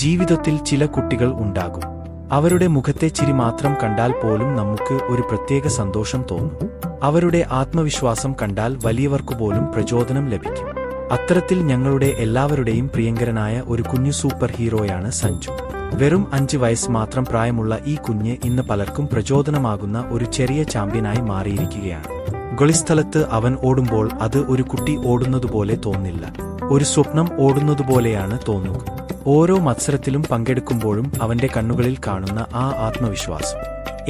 ജീവിതത്തിൽ ചില കുട്ടികൾ ഉണ്ടാകും. അവരുടെ മുഖത്തെ ചിരി മാത്രം കണ്ടാൽ പോലും നമുക്ക് ഒരു പ്രത്യേക സന്തോഷം തോന്നും. അവരുടെ ആത്മവിശ്വാസം കണ്ടാൽ വലിയവർക്കുപോലും പ്രചോദനം ലഭിക്കും. അത്തരത്തിൽ ഞങ്ങളുടെ എല്ലാവരുടെയും പ്രിയങ്കരനായ ഒരു കുഞ്ഞു സൂപ്പർ ഹീറോയാണ് സഞ്ജു. വെറും 5 വയസ്സ് മാത്രം പ്രായമുള്ള ഈ കുഞ്ഞ് ഇന്ന് പലർക്കും പ്രചോദനമാകുന്ന ഒരു ചെറിയ ചാമ്പ്യനായി മാറിയിരിക്കുകയാണ്. ഗോളിസ്ഥലത്ത് അവൻ ഓടുമ്പോൾ അത് ഒരു കുട്ടി ഓടുന്നതുപോലെ തോന്നില്ല, ഒരു സ്വപ്നം ഓടുന്നതുപോലെയാണ് തോന്നുക. ഓരോ മത്സരത്തിലും പങ്കെടുക്കുമ്പോഴും അവന്റെ കണ്ണുകളിൽ കാണുന്ന ആ ആത്മവിശ്വാസം,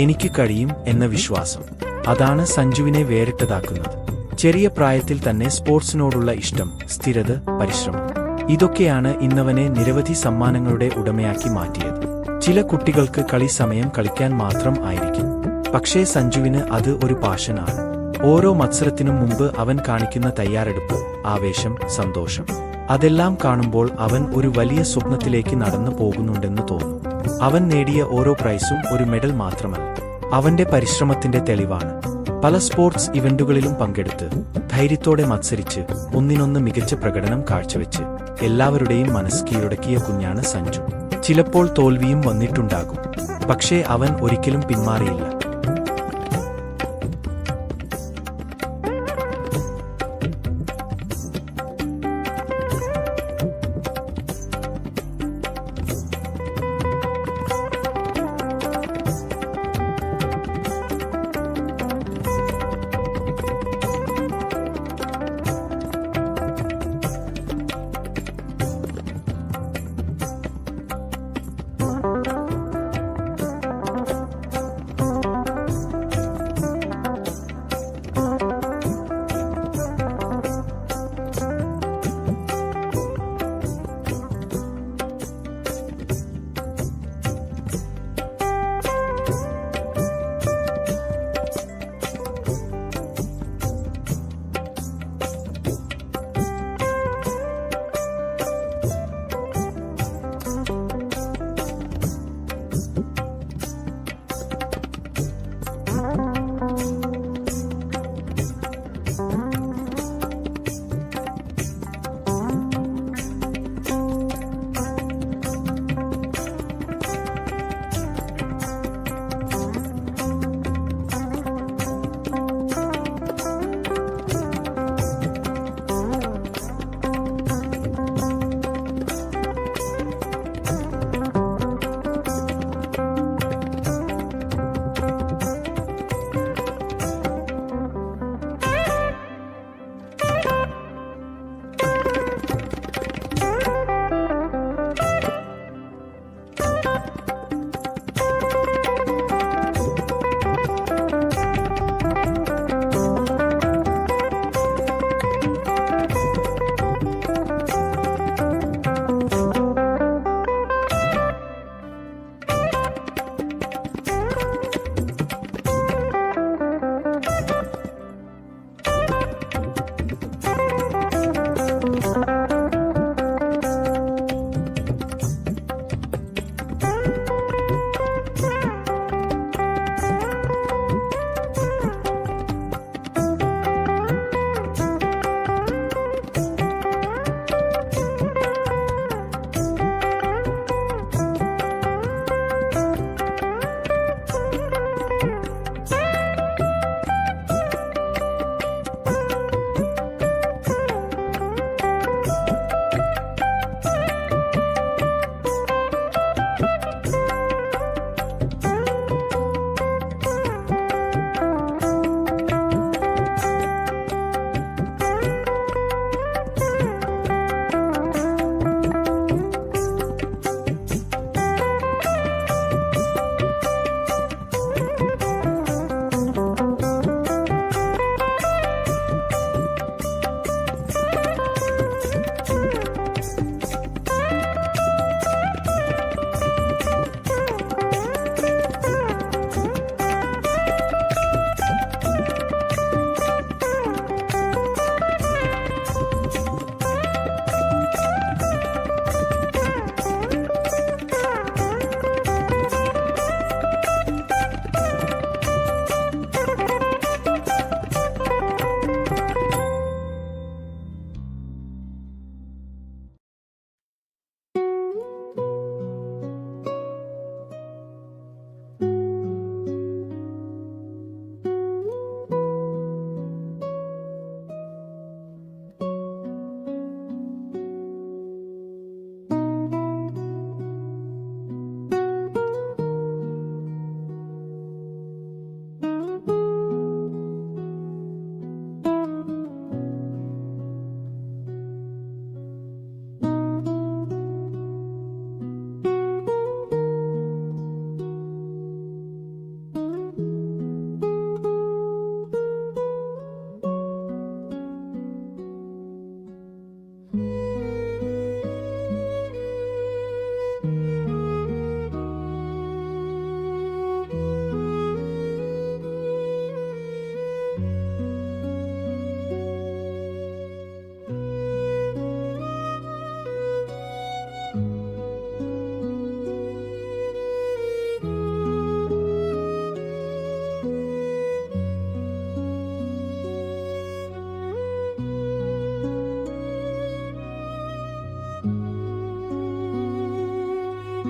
എനിക്ക് കഴിയും എന്ന വിശ്വാസം, അതാണ് സഞ്ജുവിനെ വേറിട്ടതാക്കുന്നത്. ചെറിയ പ്രായത്തിൽ തന്നെ സ്പോർട്സിനോടുള്ള ഇഷ്ടം, സ്ഥിരത, പരിശ്രമം, ഇതൊക്കെയാണ് ഇന്നവനെ നിരവധി സമ്മാനങ്ങളുടെ ഉടമയാക്കി മാറ്റിയത്. ചില കുട്ടികൾക്ക് കളി സമയം കളിക്കാൻ മാത്രം ആയിരിക്കും, പക്ഷേ സഞ്ജുവിന് അത് ഒരു പാഷനാണ്. ഓരോ മത്സരത്തിനും മുമ്പ് അവൻ കാണിക്കുന്ന തയ്യാറെടുപ്പ്, ആവേശം, സന്തോഷം, അതെല്ലാം കാണുമ്പോൾ അവൻ ഒരു വലിയ സ്വപ്നത്തിലേക്ക് നടന്നു പോകുന്നുണ്ടെന്ന് തോന്നും. അവൻ നേടിയ ഓരോ പ്രൈസും ഒരു മെഡൽ മാത്രമല്ല, അവന്റെ പരിശ്രമത്തിന്റെ തെളിവാണ്. പല സ്പോർട്സ് ഇവന്റുകളിലും പങ്കെടുത്ത് ധൈര്യത്തോടെ മത്സരിച്ച് ഒന്നിനൊന്ന് മികച്ച പ്രകടനം കാഴ്ചവെച്ച് എല്ലാവരുടെയും മനസ്സ് കീഴടക്കിയ കുഞ്ഞാണ് സഞ്ജു. ചിലപ്പോൾ തോൽവിയും വന്നിട്ടുണ്ടാകും, പക്ഷേ അവൻ ഒരിക്കലും പിന്മാറിയില്ല.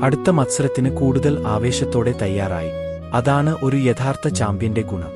അടുത്ത മത്സരത്തിന് കൂടുതൽ ആവേശത്തോടെ തയ്യാറായി. അതാണ് ഒരു യഥാർത്ഥ ചാമ്പ്യന്റെ ഗുണം.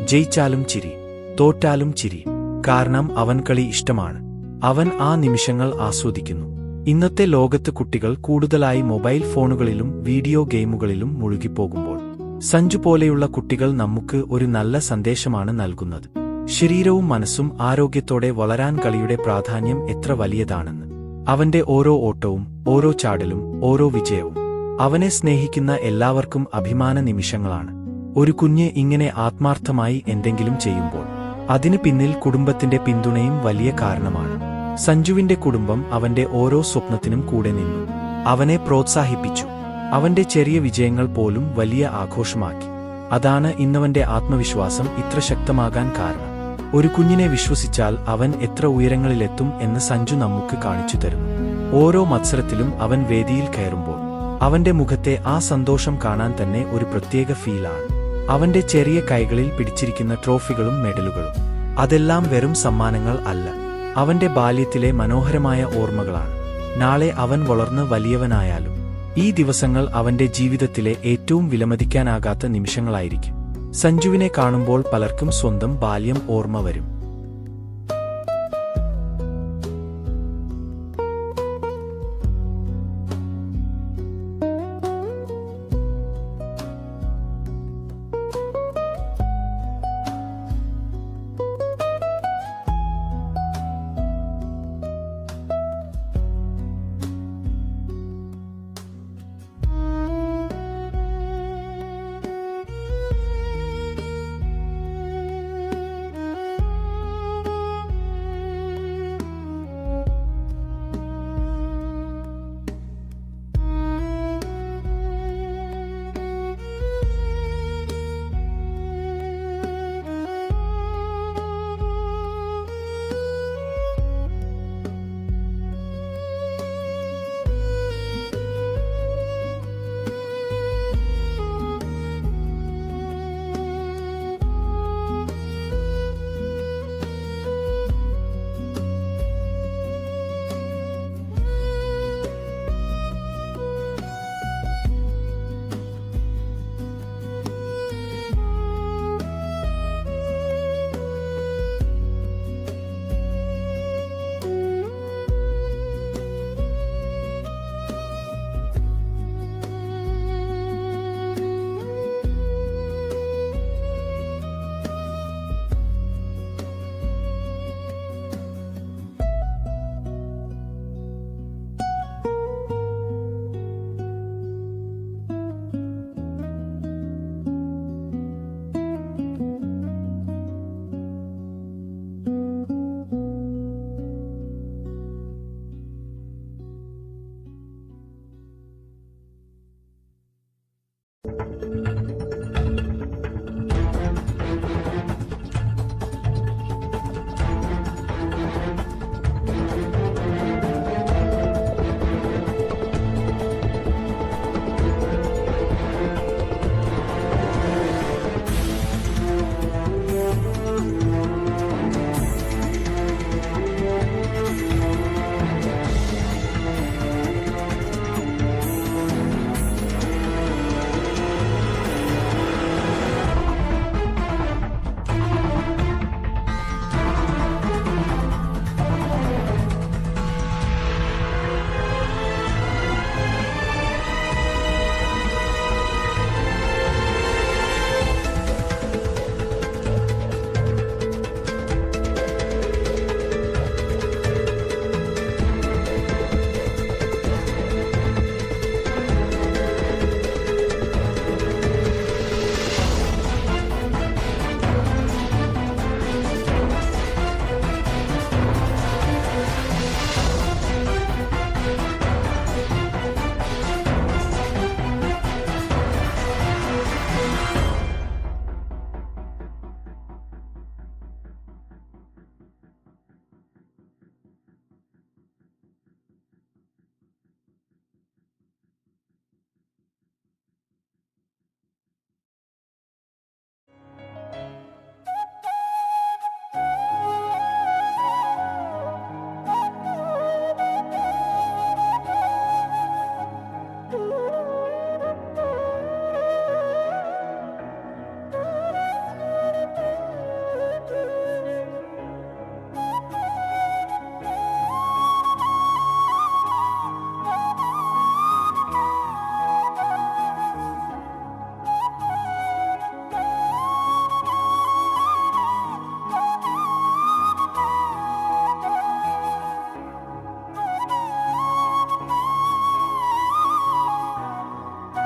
ജയിച്ചാലും ചിരി, തോറ്റാലും ചിരി. കാരണം അവൻ കളി ഇഷ്ടമാണ്. അവൻ ആ നിമിഷങ്ങൾ ആസ്വദിക്കുന്നു. ഇന്നത്തെ ലോകത്ത് കുട്ടികൾ കൂടുതലായി മൊബൈൽ ഫോണുകളിലും വീഡിയോ ഗെയിമുകളിലും മുഴുകിപ്പോകുമ്പോൾ സഞ്ജു പോലെയുള്ള കുട്ടികൾ നമുക്ക് ഒരു നല്ല സന്ദേശമാണ് നൽകുന്നത്. ശരീരവും മനസ്സും ആരോഗ്യത്തോടെ വളരാൻ കളിയുടെ പ്രാധാന്യം എത്ര വലിയതാണെന്ന്. അവന്റെ ഓരോ ഓട്ടവും, ഓരോ ചാടലും, ഓരോ വിജയവും അവനെ സ്നേഹിക്കുന്ന എല്ലാവർക്കും അഭിമാന നിമിഷങ്ങളാണ്. ഒരു കുഞ്ഞ് ഇങ്ങനെ ആത്മാർത്ഥമായി എന്തെങ്കിലും ചെയ്യുമ്പോൾ അതിന് പിന്നിൽ കുടുംബത്തിന്റെ പിന്തുണയും വലിയ കാരണമാണ്. സഞ്ജുവിന്റെ കുടുംബം അവന്റെ ഓരോ സ്വപ്നത്തിനും കൂടെ നിന്നു. അവനെ പ്രോത്സാഹിപ്പിച്ചു. അവന്റെ ചെറിയ വിജയങ്ങൾ പോലും വലിയ ആഘോഷമാക്കി. അതാണ് ഇന്നവന്റെ ആത്മവിശ്വാസം ഇത്ര ശക്തമാകാൻ കാരണം. ഒരു കുഞ്ഞിനെ വിശ്വസിച്ചാൽ അവൻ എത്ര ഉയരങ്ങളിലെത്തും എന്ന് സഞ്ജു നമുക്ക് കാണിച്ചു തരുന്നു. ഓരോ മത്സരത്തിലും അവൻ വേദിയിൽ കയറുമ്പോൾ അവന്റെ മുഖത്തെ ആ സന്തോഷം കാണാൻ തന്നെ ഒരു പ്രത്യേക ഫീലാണ്. അവന്റെ ചെറിയ കൈകളിൽ പിടിച്ചിരിക്കുന്ന ട്രോഫികളും മെഡലുകളും അതെല്ലാം വെറും സമ്മാനങ്ങൾ അല്ല, അവന്റെ ബാല്യത്തിലെ മനോഹരമായ ഓർമ്മകളാണ്. നാളെ അവൻ വളർന്ന് വലിയവനായാലും ഈ ദിവസങ്ങൾ അവന്റെ ജീവിതത്തിലെ ഏറ്റവും വിലമതിക്കാനാകാത്ത നിമിഷങ്ങളായിരിക്കും. സഞ്ജുവിനെ കാണുമ്പോൾ പലർക്കും സ്വന്തം ബാല്യം ഓർമ്മ വരും.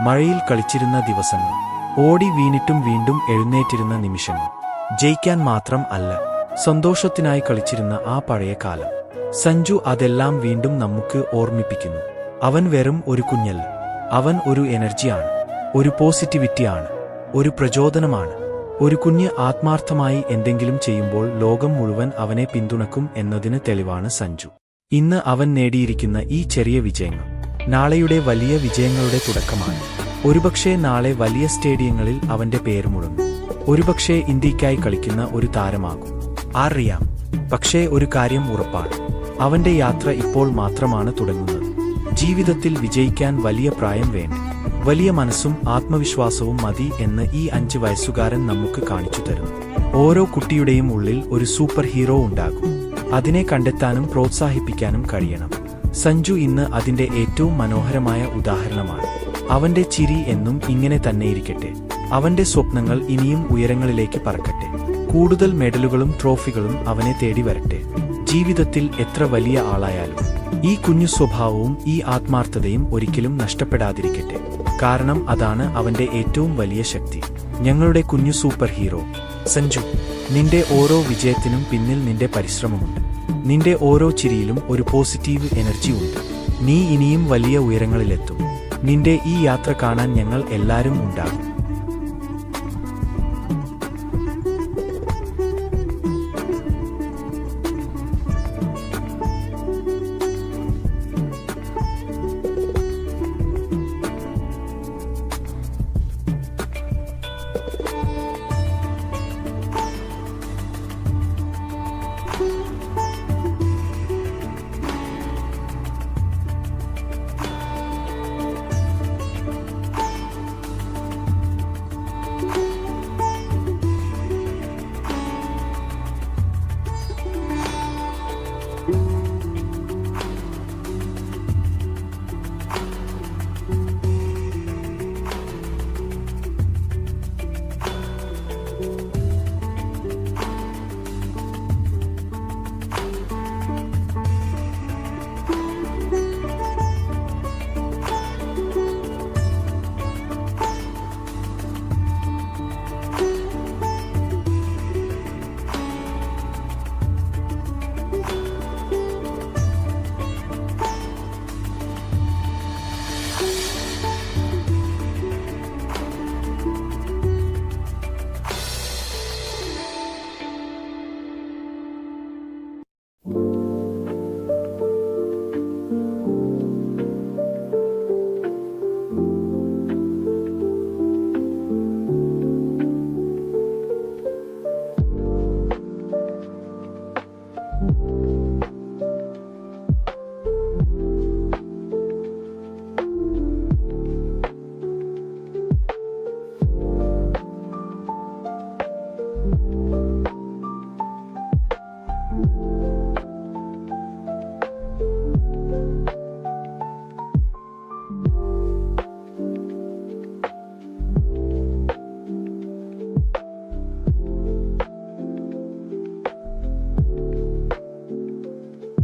മഴയിൽ കളിച്ചിരുന്ന ദിവസങ്ങൾ, ഓടി വീണിട്ടും വീണ്ടും എഴുന്നേറ്റിരുന്ന നിമിഷങ്ങൾ. ജയിക്കാൻ മാത്രം അല്ല, സന്തോഷത്തിനായി കളിച്ചിരുന്ന ആ പഴയ കാലം. സഞ്ജു അതെല്ലാം വീണ്ടും നമുക്ക് ഓർമ്മിപ്പിക്കുന്നു. അവൻ വെറും ഒരു കുഞ്ഞല്ല, അവൻ ഒരു എനർജിയാണ്, ഒരു പോസിറ്റിവിറ്റിയാണ്, ഒരു പ്രചോദനമാണ്. ഒരു കുഞ്ഞ് ആത്മാർത്ഥമായി എന്തെങ്കിലും ചെയ്യുമ്പോൾ ലോകം മുഴുവൻ അവനെ പിന്തുണക്കും എന്നതിന് തെളിവാണ് സഞ്ജു. ഇന്ന് അവൻ നേടിയിരിക്കുന്ന ഈ ചെറിയ വിജയങ്ങൾ നാളെയുടെ വലിയ വിജയങ്ങളുടെ തുടക്കമാണ്. ഒരുപക്ഷേ നാളെ വലിയ സ്റ്റേഡിയങ്ങളിൽ അവന്റെ പേര് മുഴങ്ങും. ഒരുപക്ഷേ ഇന്ത്യയ്ക്കായി കളിക്കുന്ന ഒരു താരമാകും, ആരറിയാം. പക്ഷേ ഒരു കാര്യം ഉറപ്പാണ്, അവന്റെ യാത്ര ഇപ്പോൾ മാത്രമാണ് തുടങ്ങുന്നത്. ജീവിതത്തിൽ വിജയിക്കാൻ വലിയ പ്രായം വേണ്ട, വലിയ മനസ്സും ആത്മവിശ്വാസവും മതി എന്ന് ഈ 5 വയസ്സുകാരൻ നമുക്ക് കാണിച്ചു തരുന്നു. ഓരോ കുട്ടിയുടെയും ഉള്ളിൽ ഒരു സൂപ്പർ ഹീറോ ഉണ്ടാകും. അതിനെ കണ്ടെത്താനും പ്രോത്സാഹിപ്പിക്കാനും കഴിയണം. സഞ്ജു ഇന്ന് അതിന്റെ ഏറ്റവും മനോഹരമായ ഉദാഹരണമാണ്. അവന്റെ ചിരി എന്നും ഇങ്ങനെ തന്നെയിരിക്കട്ടെ. അവന്റെ സ്വപ്നങ്ങൾ ഇനിയും ഉയരങ്ങളിലേക്ക് പറക്കട്ടെ. കൂടുതൽ മെഡലുകളും ട്രോഫികളും അവനെ തേടി വരട്ടെ. ജീവിതത്തിൽ എത്ര വലിയ ആളായാലും ഈ കുഞ്ഞു സ്വഭാവവും ഈ ആത്മാർത്ഥതയും ഒരിക്കലും നഷ്ടപ്പെടാതിരിക്കട്ടെ. കാരണം അതാണ് അവന്റെ ഏറ്റവും വലിയ ശക്തി. ഞങ്ങളുടെ കുഞ്ഞു സൂപ്പർ ഹീറോ സഞ്ജു, നിന്റെ ഓരോ വിജയത്തിനും പിന്നിൽ നിന്റെ പരിശ്രമമുണ്ട്. നിന്റെ ഓരോ ചിരിയിലും ഒരു പോസിറ്റീവ് എനർജി ഉണ്ട്. നീ ഇനിയും വലിയ ഉയരങ്ങളിലെത്തും. നിന്റെ ഈ യാത്ര കാണാൻ ഞങ്ങൾ എല്ലാവരും ഉണ്ടാകും.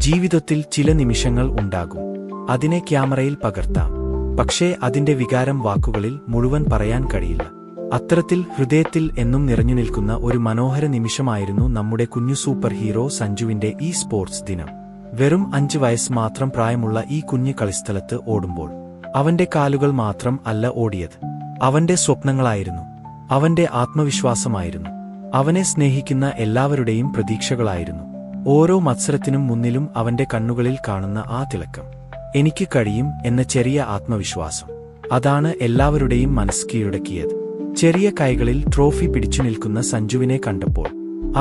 ജീവിതത്തിൽ ചില നിമിഷങ്ങൾ ഉണ്ടാകും. അതിനെ ക്യാമറയിൽ പകർത്താം, പക്ഷേ അതിന്റെ വികാരം വാക്കുകളിൽ മുഴുവൻ പറയാൻ കഴിയില്ല. അത്തരത്തിൽ ഹൃദയത്തിൽ എന്നും നിറഞ്ഞു നിൽക്കുന്ന ഒരു മനോഹര നിമിഷമായിരുന്നു നമ്മുടെ കുഞ്ഞു സൂപ്പർ ഹീറോ സഞ്ജുവിന്റെ ഈ സ്പോർട്സ് ദിനം. വെറും 5 വയസ്സ് മാത്രം പ്രായമുള്ള ഈ കുഞ്ഞു കളിസ്ഥലത്ത് ഓടുമ്പോൾ അവന്റെ കാലുകൾ മാത്രം അല്ല ഓടിയത്, അവന്റെ സ്വപ്നങ്ങളായിരുന്നു, അവന്റെ ആത്മവിശ്വാസമായിരുന്നു, അവനെ സ്നേഹിക്കുന്ന എല്ലാവരുടെയും പ്രതീക്ഷകളായിരുന്നു. ഓരോ മത്സരത്തിനും മുന്നിലും അവന്റെ കണ്ണുകളിൽ കാണുന്ന ആ തിളക്കം, എനിക്ക് കഴിയും എന്ന ചെറിയ ആത്മവിശ്വാസം, അതാണ് എല്ലാവരുടെയും മനസ്സ് കീഴടക്കിയത്. ചെറിയ കൈകളിൽ ട്രോഫി പിടിച്ചു നിൽക്കുന്ന സഞ്ജുവിനെ കണ്ടപ്പോൾ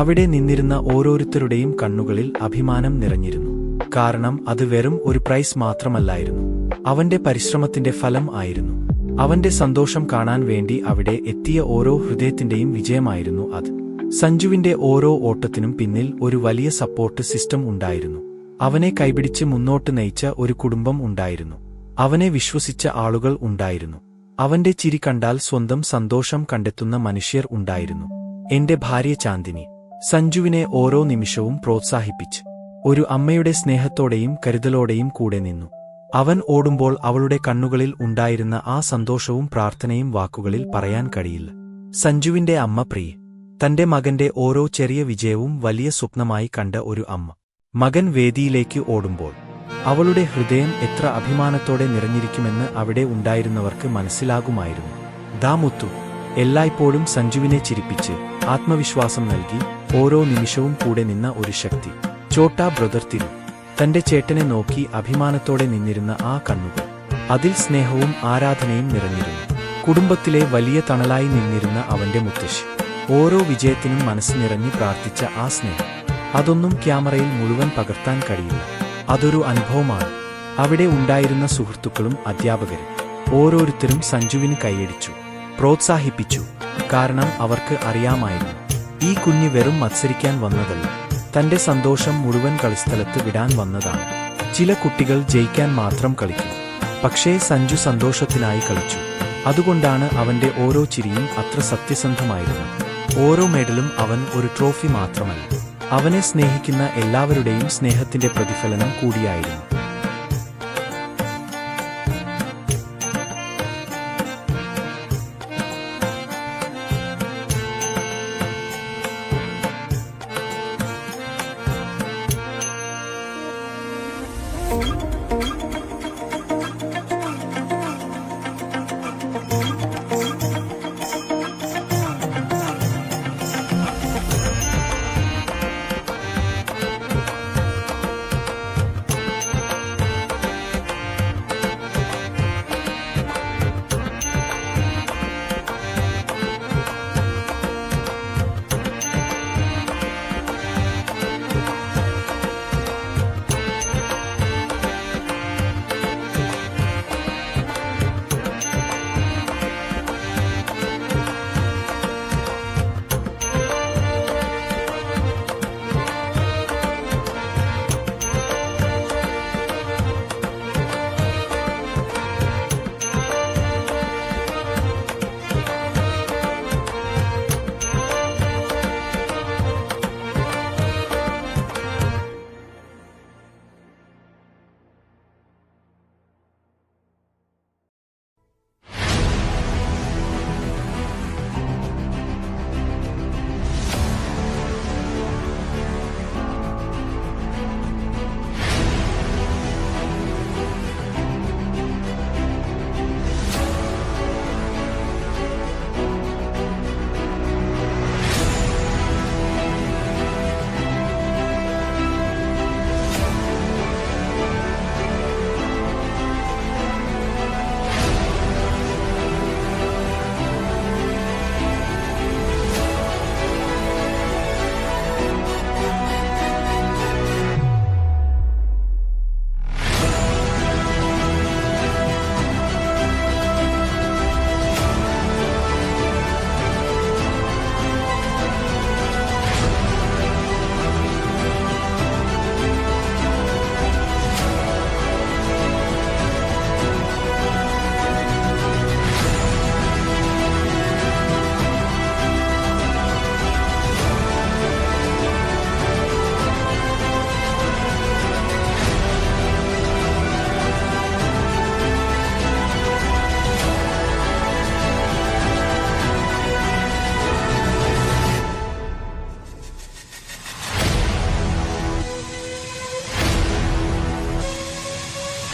അവിടെ നിന്നിരുന്ന ഓരോരുത്തരുടെയും കണ്ണുകളിൽ അഭിമാനം നിറഞ്ഞിരുന്നു. കാരണം അത് വെറും ഒരു പ്രൈസ് മാത്രമല്ലായിരുന്നു, അവന്റെ പരിശ്രമത്തിന്റെ ഫലം ആയിരുന്നു. അവന്റെ സന്തോഷം കാണാൻ വേണ്ടി അവിടെ എത്തിയ ഓരോ ഹൃദയത്തിന്റെയും വിജയമായിരുന്നു അത്. സഞ്ജുവിന്റെ ഓരോ ഓട്ടത്തിനും പിന്നിൽ ഒരു വലിയ സപ്പോർട്ട് സിസ്റ്റം ഉണ്ടായിരുന്നു. അവനെ കൈപിടിച്ച് മുന്നോട്ട് നയിച്ച ഒരു കുടുംബം ഉണ്ടായിരുന്നു. അവനെ വിശ്വസിച്ച ആളുകൾ ഉണ്ടായിരുന്നു. അവന്റെ ചിരി കണ്ടാൽ സ്വന്തം സന്തോഷം കണ്ടെത്തുന്ന മനുഷ്യർ ഉണ്ടായിരുന്നു. എന്റെ ഭാര്യ ചാന്ദിനി സഞ്ജുവിനെ ഓരോ നിമിഷവും പ്രോത്സാഹിപ്പിച്ച് ഒരു അമ്മയുടെ സ്നേഹത്തോടെയും കരുതലോടെയും കൂടെ നിന്നു. അവൻ ഓടുമ്പോൾ അവളുടെ കണ്ണുകളിൽ ഉണ്ടായിരുന്ന ആ സന്തോഷവും പ്രാർത്ഥനയും വാക്കുകളിൽ പറയാൻ കഴിയില്ല. സഞ്ജുവിന്റെ അമ്മ പ്രിയ. തന്റെ മകന്റെ ഓരോ ചെറിയ വിജയവും വലിയ സ്വപ്നമായി കണ്ട ഒരു അമ്മ. മകൻ വേദിയിലേക്ക് ഓടുമ്പോൾ അവളുടെ ഹൃദയം എത്ര അഭിമാനത്തോടെ നിറഞ്ഞിരിക്കുമെന്ന് അവിടെ ഉണ്ടായിരുന്നവർക്ക് മനസ്സിലാകുമായിരുന്നു. ദാ മുത്തു എല്ലായ്പ്പോഴും സഞ്ജുവിനെ ചിരിപ്പിച്ച് ആത്മവിശ്വാസം നൽകി ഓരോ നിമിഷവും കൂടെ നിന്ന ഒരു ശക്തി. ചോട്ടാ ബ്രദർ തിരു. തന്റെ ചേട്ടനെ നോക്കി അഭിമാനത്തോടെ നിന്നിരുന്ന ആ കണ്ണുകൾ, അതിൽ സ്നേഹവും ആരാധനയും നിറഞ്ഞിരുന്നു. കുടുംബത്തിലെ വലിയ തണലായി നിന്നിരുന്ന അവന്റെ മുത്തശ്ശി. ഓരോ വിജയത്തിനും മനസ്സ് നിറഞ്ഞ് പ്രാർത്ഥിച്ച ആ സ്നേഹം, അതൊന്നും ക്യാമറയിൽ മുഴുവൻ പകർത്താൻ കഴിയില്ല. അതൊരു അനുഭവമാണ്. അവിടെ ഉണ്ടായിരുന്ന സുഹൃത്തുക്കളും അധ്യാപകരും ഓരോരുത്തരും സഞ്ജുവിന് കൈയടിച്ചു, പ്രോത്സാഹിപ്പിച്ചു. കാരണം അവർക്ക് അറിയാമായിരുന്നു, ഈ കുഞ്ഞ് വെറും മത്സരിക്കാൻ വന്നതല്ല, തന്റെ സന്തോഷം മുഴുവൻ കളിസ്ഥലത്ത് വിടാൻ വന്നതാണ്. ചില കുട്ടികൾ ജയിക്കാൻ മാത്രം കളിക്കും, പക്ഷേ സഞ്ജു സന്തോഷത്തിനായി കളിച്ചു. അതുകൊണ്ടാണ് അവന്റെ ഓരോ ചിരിയും അത്ര സത്യസന്ധമായിരുന്നത്. ഓരോ മെഡലും അവൻ ഒരു ട്രോഫി മാത്രമല്ല, അവനെ സ്നേഹിക്കുന്ന എല്ലാവരുടെയും സ്നേഹത്തിന്റെ പ്രതിഫലനം കൂടിയായിരുന്നു.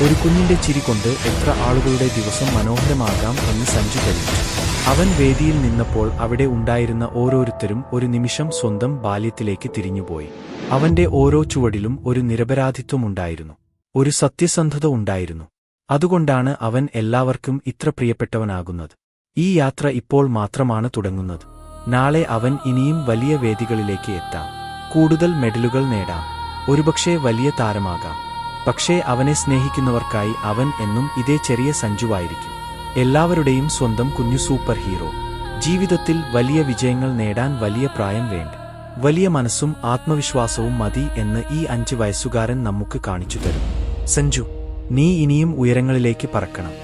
ഒരു കുഞ്ഞിന്റെ ചിരി കൊണ്ട് എത്ര ആളുകളുടെ ദിവസം മനോഹരമാകാം എന്ന് സഞ്ജു തെളിയിച്ചു. അവൻ വേദിയിൽ നിന്നപ്പോൾ അവിടെ ഉണ്ടായിരുന്ന ഓരോരുത്തരും ഒരു നിമിഷം സ്വന്തം ബാല്യത്തിലേക്ക് തിരിഞ്ഞുപോയി. അവന്റെ ഓരോ ചുവടിലും ഒരു നിരപരാധിത്വമുണ്ടായിരുന്നു, ഒരു സത്യസന്ധത ഉണ്ടായിരുന്നു. അതുകൊണ്ടാണ് അവൻ എല്ലാവർക്കും ഇത്ര പ്രിയപ്പെട്ടവനാകുന്നത്. ഈ യാത്ര ഇപ്പോൾ മാത്രമാണ് തുടങ്ങുന്നത്. നാളെ അവൻ ഇനിയും വലിയ വേദികളിലേക്ക് എത്താം, കൂടുതൽ മെഡലുകൾ നേടാം, ഒരുപക്ഷേ വലിയ താരമാകാം. പക്ഷേ അവനെ സ്നേഹിക്കുന്നവർക്കായി അവൻ എന്നും ഇതേ ചെറിയ സഞ്ജുവായിരിക്കും, എല്ലാവരുടെയും സ്വന്തം കുഞ്ഞു സൂപ്പർ ഹീറോ. ജീവിതത്തിൽ വലിയ വിജയങ്ങൾ നേടാൻ വലിയ പ്രായം വേണ്ട, വലിയ മനസ്സും ആത്മവിശ്വാസവും മതി എന്ന് ഈ 5 വയസ്സുകാരൻ നമുക്ക് കാണിച്ചു തരും. സഞ്ജു, നീ ഇനിയും ഉയരങ്ങളിലേക്ക് പറക്കണം.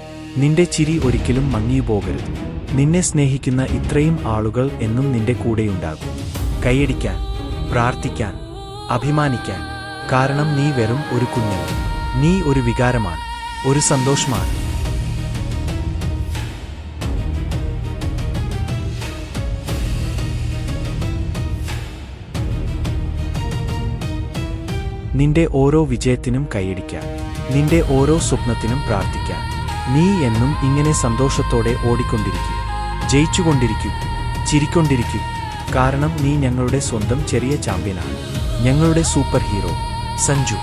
നിന്റെ ചിരി ഒരിക്കലും മങ്ങിയുപോകരുത്. നിന്നെ സ്നേഹിക്കുന്ന ഇത്രയും ആളുകൾ എന്നും നിന്റെ കൂടെയുണ്ടാകും. കൈയടിക്കാൻ, പ്രാർത്ഥിക്കാൻ, അഭിമാനിക്കാൻ. കാരണം നീ വെറും ഒരു കുഞ്ഞല്ല, നീ ഒരു വികാരമാണ്. ഒരു സന്തോഷമാണ്. നിന്റെ ഓരോ വിജയത്തിനും കൈയടിക്കാൻ, നിന്റെ ഓരോ സ്വപ്നത്തിനും പ്രാർത്ഥിക്കാൻ. നീ എന്നും ഇങ്ങനെ സന്തോഷത്തോടെ ഓടിക്കൊണ്ടിരിക്കൂ, ജയിച്ചുകൊണ്ടിരിക്കൂ, ചിരിക്കൊണ്ടിരിക്കൂ. കാരണം നീ ഞങ്ങളുടെ സ്വന്തം ചെറിയ ചാമ്പ്യനാണ്, ഞങ്ങളുടെ സൂപ്പർ ഹീറോ സഞ്ജു.